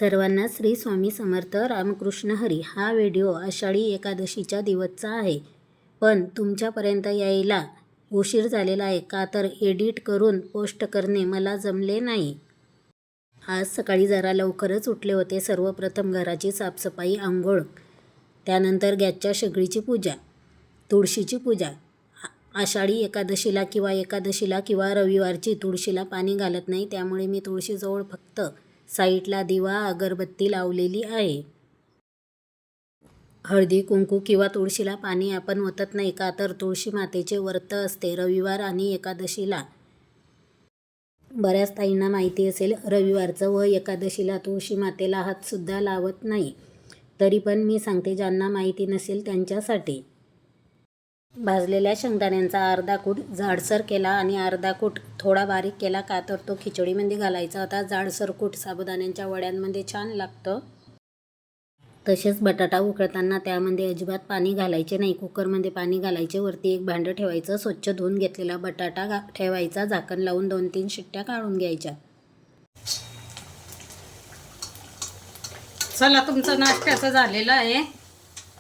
सर्वांना श्री स्वामी समर्थ रामकृष्ण हरी. हा व्हिडिओ आषाढी एकादशीच्या दिवसचा आहे, पण तुमच्यापर्यंत यायला उशीर झालेला आहे का तर एडिट करून पोस्ट करणे मला जमले नाही. आज सकाळी जरा लवकरच उठले होते. सर्वप्रथम घराची साफसफाई, आंघोळ, त्यानंतर गॅसच्या शेगडीची पूजा, तुळशीची पूजा. आषाढी एकादशीला किंवा रविवारची तुळशीला पाणी घालत नाही, त्यामुळे मी तुळशीजवळ फक्त साईडला दिवा अगरबत्ती लावलेली आहे. हळदी कुंकू किंवा तुळशीला पाणी आपण ओतत नाही का तर तुळशी मातेचे व्रत असते रविवार आणि एकादशीला. बऱ्याच ताईंना माहिती असेल, रविवारचं व एकादशीला तुळशी मातेला हातसुद्धा लावत नाही. तरी पण मी सांगते, ज्यांना माहिती नसेल त्यांच्यासाठी. भाजलेल्या शेंगदाण्यांचा अर्धा कूट जाडसर केला आणि अर्धा कूट थोडा बारीक केला का तर तो खिचडीमध्ये घालायचा होता. जाडसर कूट साबुदाण्यांच्या वड्यांमध्ये छान लागतं. तसेच बटाटा उकळताना त्यामध्ये अजिबात पाणी घालायचे नाही. कुकरमध्ये पाणी घालायचे. वरती एक भांडं ठेवायचं. स्वच्छ धुवून घेतलेला बटाटा ठेवायचा. झाकण लावून 2-3 शिट्ट्या काढून घ्यायच्या. चला, तुमचं नाश्त्याचं झालेलं आहे.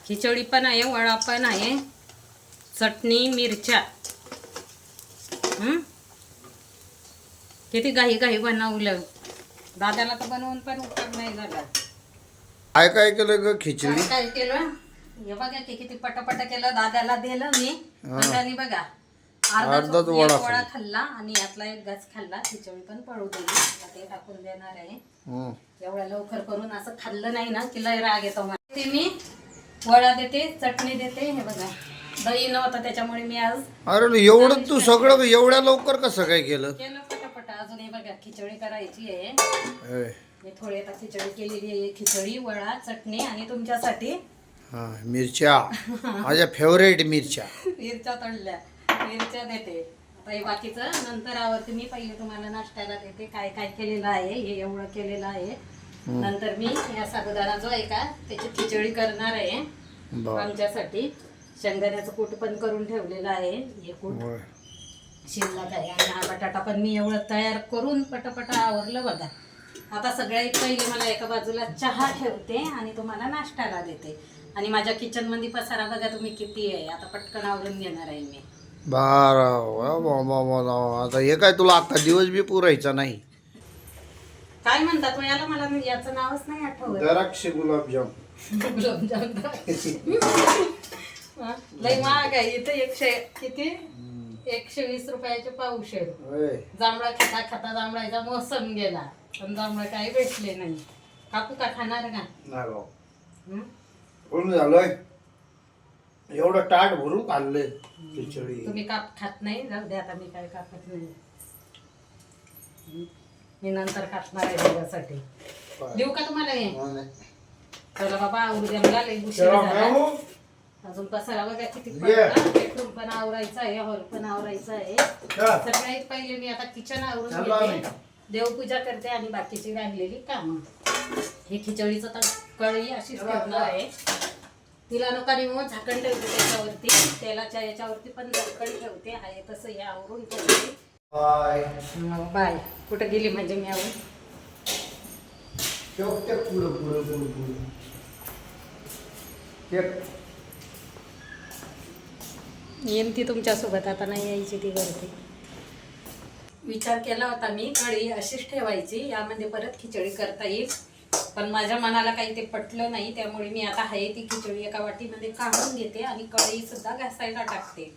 खिचडी पण आहे, वडा पण आहे, चटणी, मिरच्या. किती घाई बनवलं. दादाला तर बनवून पण उपयोग नाही झाला. काय काय केलं ग खिचडी? काय केलं हे बघा की किती पटापट केलं. दादाला दिलं मी. दादानी बघा अर्धा वडा खाल्ला आणि यातला एक घास खाल्ला. खिचडी पण पळू दिली. ते टाकून देणार आहे. एवढ्या लवकर करून असं खाल्लं नाही ना की लय राग येतो मला. ते मी वडा देते, चटणी देते. हे बघा, दही नव्हतं त्याच्यामुळे मी आज. अरे एवढं तू सगळं एवढ्या लवकर कसं काय केलं? पटापट. अजून हे बघा खिचडी करायची आहे. मी थोडी आता खिचडी केलेली आहे. खिचडी, वडा, चटणी आणि तुमच्यासाठी मिरच्या. माझ्या फेवरेट मिरच्या. मिरच्या तळल्या. मिरच्या देते. आता हे बाकीचं नंतर आवडते. मी पहिले तुम्हाला नाश्त्याला देते काय काय केलेलं आहे. हे एवढं केलेलं आहे. नंतर मी या साबुदाणा जो आहे का त्याची खिचडी करणार आहे आमच्यासाठी. शेंगदाण्याचं कूट पण करून ठेवलेलं आहे. हे कूट शिल्लक आहे. आणि हा बटाटा पण मी एवढं तयार करून पटापट आवरलं बघा. आता सगळ्यात पहिले मला एका बाजूला चहा ठेवते आणि तुम्हाला नाश्त्याला देते. आणि माझ्या किचन मध्ये पसारा बघा तुम्ही किती आहे. आता पटकन आवरून घेणार आहे मी. आता हे काय तुला अख्खा दिवस बी पुरायचा नाही. काय म्हणतात याला? मला याचं नावच नाही आठवत. द्राक्षे गुलाबजाम. गुलाबजाम लय महाग आहे इथं. किती 120 रुपयाचे पावशेर. जांभळा खाता खाता जांभळाचा मोसम गेला, पण जांभळा काही भेटले नाही. कापू का? खाणार का? झालंय एवढं ताट भरून खाल्लंय खिचडी. तुम्ही खात नाही? जाऊ दे, आता मी काय कापत नाही. मी नंतर खाणार आहे त्याच्यासाठी. देऊ का तुम्हाला हे? चला बाबा, आवरू द्या. मला लई उशीर झाला. अजून पसारा बघा किती पडला. बेडरूम पण आवरायचा आहे, हॉल पण आवरायचा आहे. सगळ्यात पहिले मी आता किचन आवरून घेते, देवपूजा करते आणि बाकीची राहिलेली कामं. हे खिचडीचं तर कढई अशीच ठेवणार आहे. तिला नका मग झाकण ठेवते त्याच्यावरती. तेलाच्या याच्यावरती पण झाकण ठेवते. आहे तसं हे आवरून ठेवते. बाय. कुठं गेली म्हणजे मी आवरून येईन ती तुमच्यासोबत. आता नाही यायची ती वरती. विचार केला होता मी कढई अशीच ठेवायची, यामध्ये परत खिचडी करता येईल. पण माझ्या मनाला काही ते पटलं नाही. त्यामुळे मी आता आहे ती खिचडी एका वाटीमध्ये काढून घेते आणि कढई सुद्धा घासायला टाकते.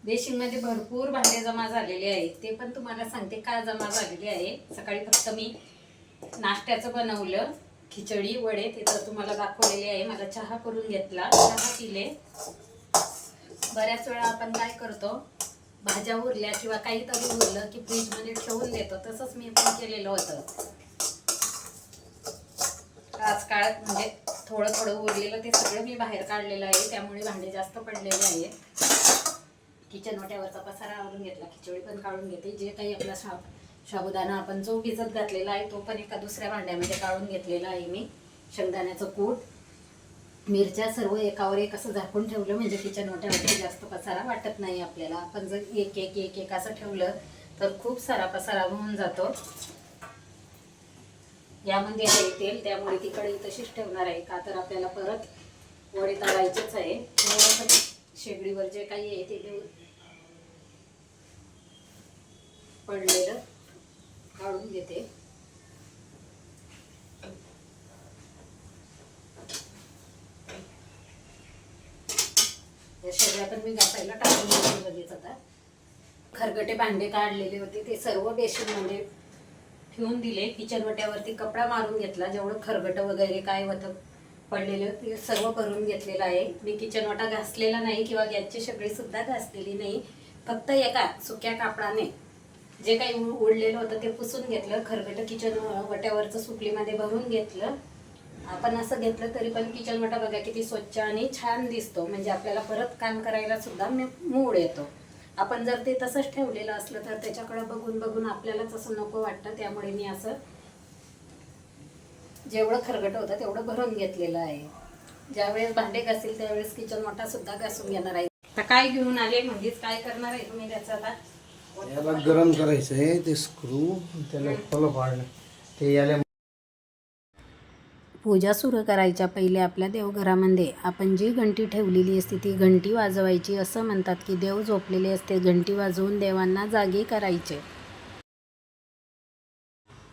बेसिनमध्ये भरपूर भांडे जमा झालेले आहेत. ते पण तुम्हाला सांगते का जमा झालेले आहे. सकाळी फक्त मी नाश्त्याचं बनवलं, खिचडी, वडे, ते तर तुम्हाला दाखवलेले आहे. मला चहा करून घेतला, चहा पिले. बऱ्याच वेळा आपण काय करतो, भाज्या उरल्या किंवा काहीतरी उरलं की फ्रीजमध्ये ठेवून देतो. तसंच मी पण केलेलं होतं. आजकाल म्हणजे थोडं थोडं उरलेलं ते सगळं मी बाहेर काढलेलं आहे. त्यामुळे भांडे जास्त पडलेले आहेत. किचन वाट्यावरचा पसारा आवरून घेतला, खिचडी पण काढून घेते. जे काही आपला साबुदाणा आपण जो भिजत घातलेला आहे तो पण एका दुसऱ्या भांड्यामध्ये काढून घेतलेला आहे मी. शेंगदाण्याचं कूट, मिरच्या सर्व एकावर एक असं झाकून ठेवलं म्हणजे किचन वाट्यावरती जास्त पसारा वाटत नाही आपल्याला. आपण जर एक एक एक एक असं ठेवलं तर खूप सारा पसारा होऊन जातो. यामध्ये आहे तेल, त्यामुळे ती कढई तशीच ठेवणार आहे, का तर आपल्याला परत वडे तळायचेच आहे. थोडंसं शेगडीवर जे काही आहे ते घेऊन पडलेलं काढून घेते. या शेगड्या पण मी घासायला टाकून घेते लगेच. आता खरगटे भांडे काढलेले होते ते सर्व बेसिनमध्ये ठेवून दिले. किचन वट्यावरती कपडा मारून घेतला, जेवढं खरगट वगैरे काय होतं पडलेलं ते सर्व भरून घेतलेलं आहे. मी किचन वटा घासलेला नाही किंवा गॅसची शेगडी सुद्धा घासलेली नाही, फक्त एका सुक्या कापडाने जे काही उडलेलं होतं ते पुसून घेतलं. खरगट किचन वट्यावरचं सुकलीमध्ये भरून घेतलं. आपण असं घेतलं तरी पण किचन वटा बघा किती स्वच्छ आणि छान दिसतो, म्हणजे आपल्याला परत काम करायला सुद्धा मूड येतो. आपण जर ते तसंच ठेवलेलं असलं तर त्याच्याकडे बघून बघून आपल्यालाच असं नको वाटतं. त्यामुळे मी असं जेवढं खरगट होतं तेवढं भरून घेतलेलं आहे. ज्यावेळेस भांडे घासेल त्यावेळेस किचन वटा सुद्धा घासून घेणार आहे. आता काय घेऊन आले म्हणजेच काय करणार आहे तुम्ही त्याचं आता याला गरम करायचं आहे ते स्क्रू, त्याला फॉलो पाडणं ते याला. पूजा सुरू करायच्या पहिले आपल्या देवघरामध्ये आपण जी घंटी ठेवलेली असते ती घंटी वाजवायची. असं म्हणतात की देव झोपलेले असते, घंटी वाजवून देवांना जागे करायचे.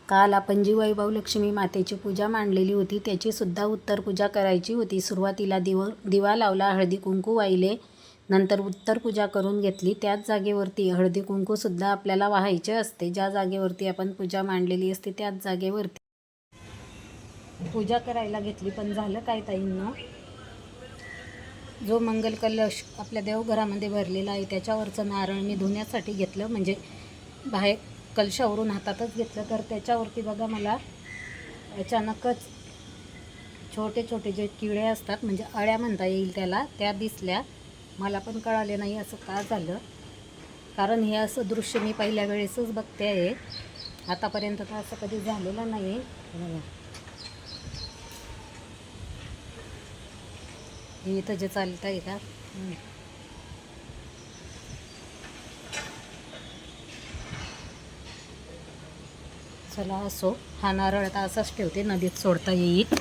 काल आपण जी वैभव लक्ष्मी मातेची पूजा मांडलेली होती त्याची सुद्धा उत्तर पूजा करायची होती. सुरुवातीला दिवा लावला, हळदी कुंकू वाहिले, नंतर उत्तर पूजा करून घेतली. त्याच जागेवरती हळदी कुंकू सुद्धा आपल्याला वाहायचे असते. ज्या जागेवरती आपण पूजा मांडलेली असते त्याच जागेवरती पूजा करायला घेतली. पण झालं काय ताईंनो, जो मंगल कलश आपल्या देवघरामध्ये भरलेला आहे त्याच्यावरचं नारळ मी धुण्यासाठी घेतलं, म्हणजे बाहेर कलशावरून हातातच घेतलं तर त्याच्यावरती बघा मला अचानकच छोटे छोटे जे किडे असतात, म्हणजे अळ्या म्हणता येईल त्याला, त्या दिसल्या. मला पण कळाले नाही असं का झालं, कारण हे असं दृश्य मी पहिल्या वेळेसच बघते आहे. आतापर्यंत तर असं कधी झालेलं नाही. हे इथं जे चालतं आहे का, चला असो. हा नारळ आता असाच ठेवते, नदीत सोडता येईल.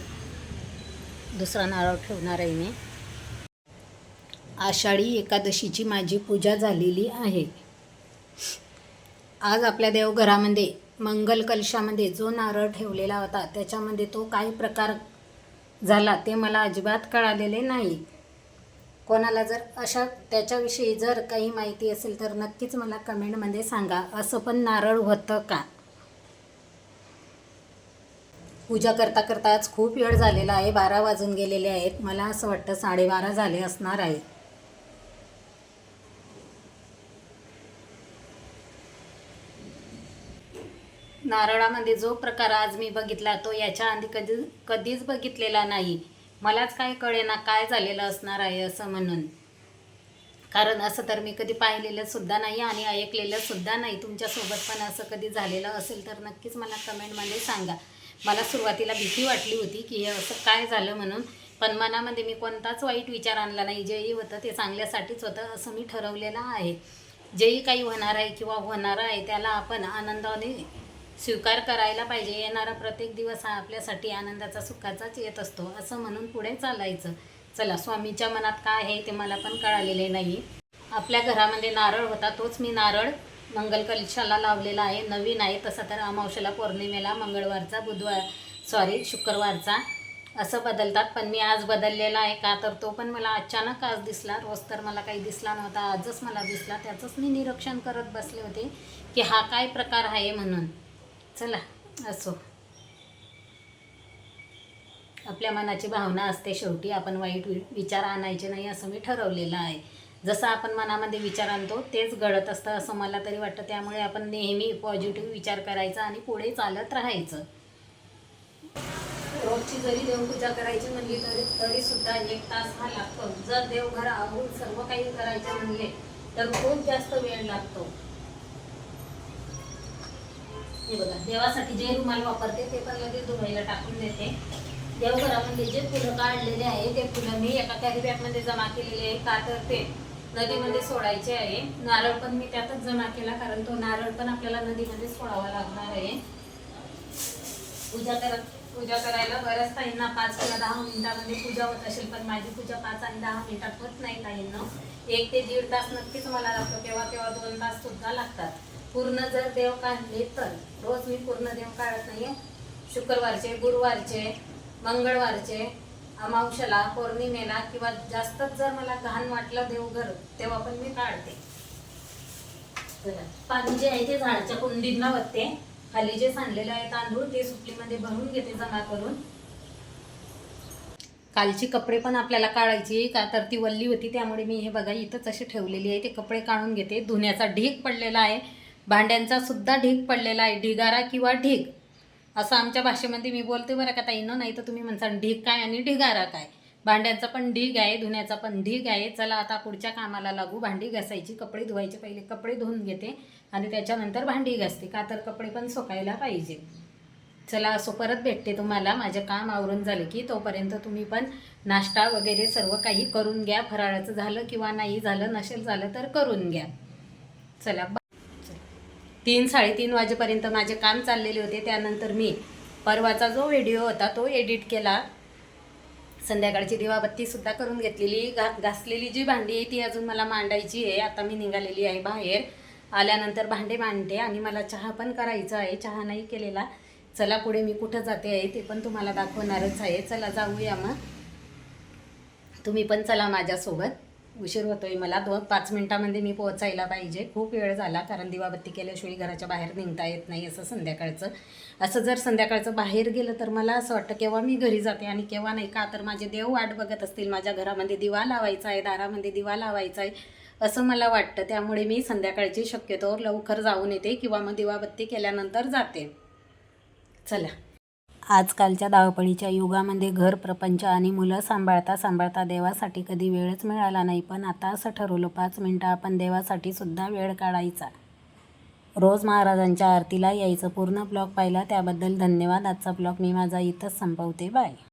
दुसरा नारळ ठेवणार आहे मी. आषाढी एकादशीची माझी पूजा झालेली आहे. आज आपल्या देवघरामध्ये मंगल कलशामध्ये जो नारळ ठेवलेला होता त्याच्यामध्ये तो काय प्रकार झाला ते मला अजिबात कळालेले नाही. कोणाला जर अशा त्याच्याविषयी जर काही माहिती असेल तर नक्कीच मला कमेंटमध्ये सांगा. असं पण नारळ होतं का? पूजा करता करता आज खूप वेळ झालेला आहे, 12 वाजून गेलेले आहेत. मला असं वाटतं 12:30 झाले असणार आहे. नारळामध्ये जो प्रकार आज मी बघितला तो याच्या आधी कधीच बघितलेला नाही. मलाच काय कळेना काय झालेलं असणार आहे असं म्हणून, कारण असं तर मी कधी पाहिलेलं सुद्धा नाही आणि ऐकलेलं सुद्धा नाही. तुमच्यासोबत पण असं कधी झालेलं असेल तर नक्कीच मला कमेंटमध्ये सांगा. मला सुरुवातीला भीती वाटली होती की हे असं काय झालं म्हणून, पण मनामध्ये मी कोणताच वाईट विचार आणला नाही. जेही होतं ते चांगल्यासाठीच होतं असं मी ठरवलेलं आहे. जेही काही होणार आहे किंवा होणार आहे त्याला आपण आनंदाने स्वीकार करायला पाहिजे. येणारा प्रत्येक दिवस हा आपल्यासाठी आनंदाचा सुखाचाच येत असतो असं म्हणून पुढे चालायचं. चला, स्वामीच्या मनात काय आहे ते मला पण कळालेले नाही. आपल्या घरामध्ये नारळ होता तोच मी नारळ मंगल कलशाला लावलेला आहे. नवीन आहे तसा तर अमावस्येला, पौर्णिमेला, मंगळवारचा शुक्रवारचा असं बदलतात, पण मी आज बदललेला आहे. का तर तो पण मला अचानक आज दिसला. रोज तर मला काही दिसला नव्हता, आजच मला दिसला. त्याचंच मी निरीक्षण करत बसले होते की हा काय प्रकार आहे म्हणून. चला असो, आपल्या मनाची भावना असते शेवटी. आपण वाईट विचार आणायचे नाही असं मी ठरवलेलं आहे. जसं आपण मनामध्ये विचार आणतो तेच घडत असतं असं मला तरी वाटतं. त्यामुळे आपण नेहमी पॉझिटिव्ह विचार करायचा आणि पुढे चालत राहायचं. रोजची जरी देवपूजा करायची म्हणली तरी सुद्धा 1 तास हा लागतो. जर देवघर आवरून सर्व काही करायचे म्हणले तर खूप जास्त वेळ लागतो. हे बघा, देवासाठी जे रुमाल वापरते ते पण लगेच धुवायला टाकून देते. देवघरामध्ये जे फुलं काढलेले आहे ते फुलं मी एका कॅरी बॅगमध्ये जमा केलेले आहे, का तर ते नदीमध्ये सोडायचे आहे. नारळ पण मी त्यातच जमा केला, कारण तो नारळ पण आपल्याला नदीमध्ये सोडावा लागणार आहे. पूजा करायला बऱ्याच ताईंना 5 किंवा 10 मिनिटामध्ये पूजा होत असेल, पण माझी पूजा 5 आणि 10 मिनिटात होत नाही ताईंना. 1 ते 1.5 तास नक्कीच मला लागतो, केव्हा केव्हा 2 तास सुद्धा लागतात. पूर्ण जर देव काढले तर, रोज मी पूर्ण देव काढत नाहीये. शुक्रवारचे, गुरुवारचे, मंगळवारचे, अमावस्याला, पौर्णिमेला किंवा जास्तच जर मला घाण वाटलं देवघर तेव्हा पण मी काढते. पाणी जे आहे ते झाडाच्या कुंडींना वरते. खाली जे सांडलेले आहे तांदूळ ते सुटलीमध्ये भरून घेते जमा करून. कालची कपडे पण आपल्याला काढायची का तर ती वल्ली होती, त्यामुळे मी हे बघा इथंच अशी ठेवलेली आहे. ते कपडे काढून घेते. धुण्याचा ढीग पडलेला आहे, भांड्यांचा सुद्धा ढीग पडलेला आहे. ढिगारा किंवा ढीग असं आमच्या भाषेमध्ये मी बोलते बरं का ताईंनो, नाही तर तुम्ही म्हणसाल ढीग काय आणि ढिगारा काय. भांड्यांचा पण ढीग आहे, धुण्याचा पण ढीग आहे. चला आता पुढच्या कामाला लागू. भांडी घासायची, कपडे धुवायचे. पहिले कपडे धुवून घेते आणि त्याच्यानंतर भांडी घासते, का तर कपडे पण सुकायला पाहिजे. चला असो, परत भेटते तुम्हाला माझे काम आवरून झाले की. तोपर्यंत तुम्ही पण नाश्ता वगैरे सर्व काही करून घ्या. फराळाचं झालं किंवा नाही झालं, नसेल झालं तर करून घ्या. चला 3-3:30 वाजेपर्यंत माझे काम चाललेले होते. त्यानंतर मी परवाचा जो व्हिडिओ होता तो एडिट केला. संध्याकाळची दिवाबत्तीसुद्धा करून घेतलेली. घासलेली जी भांडी आहे ती अजून मला मांडायची आहे. आता मी निघालेली आहे बाहेर. आल्यानंतर भांडे मांडते आणि मला चहा पण करायचा आहे. चहा नाही केलेला. चला पुढे मी कुठं जाते आहे ते पण तुम्हाला दाखवणारच आहे. चला जाऊया मग. तुम्ही पण चला माझ्यासोबत. उशीर होतोय मला. 5 मिनिटामध्ये मी पोहोचायला पाहिजे. खूप वेळ झाला, कारण दिवाबत्ती केल्याशिवाय घराच्या बाहेर निघता येत नाही. असं संध्याकाळचं जर संध्याकाळचं बाहेर गेलं तर मला असं वाटतं केव्हा मी घरी जाते आणि केव्हा नाही. का तर माझे देव वाट बघत असतील. माझ्या घरामध्ये दिवा लावायचा आहे, दारामध्ये दिवा लावायचा आहे असं मला वाटतं. त्यामुळे मी संध्याकाळची शक्यतो लवकर जाऊन येते किंवा मग दिवाबत्ती केल्यानंतर जाते. चला. आजकालच्या धावपळीच्या युगामध्ये घर, प्रपंच आणि मुलं सांभाळता देवासाठी कधी वेळच मिळाला नाही. पण आता असं ठरवलं 5 मिनटं आपण देवासाठी सुद्धा वेळ काढायचा. रोज महाराजांच्या आरतीला यायचं. पूर्ण ब्लॉग पाहिला त्याबद्दल धन्यवाद. आजचा ब्लॉग मी माझा इथंच संपवते. बाय.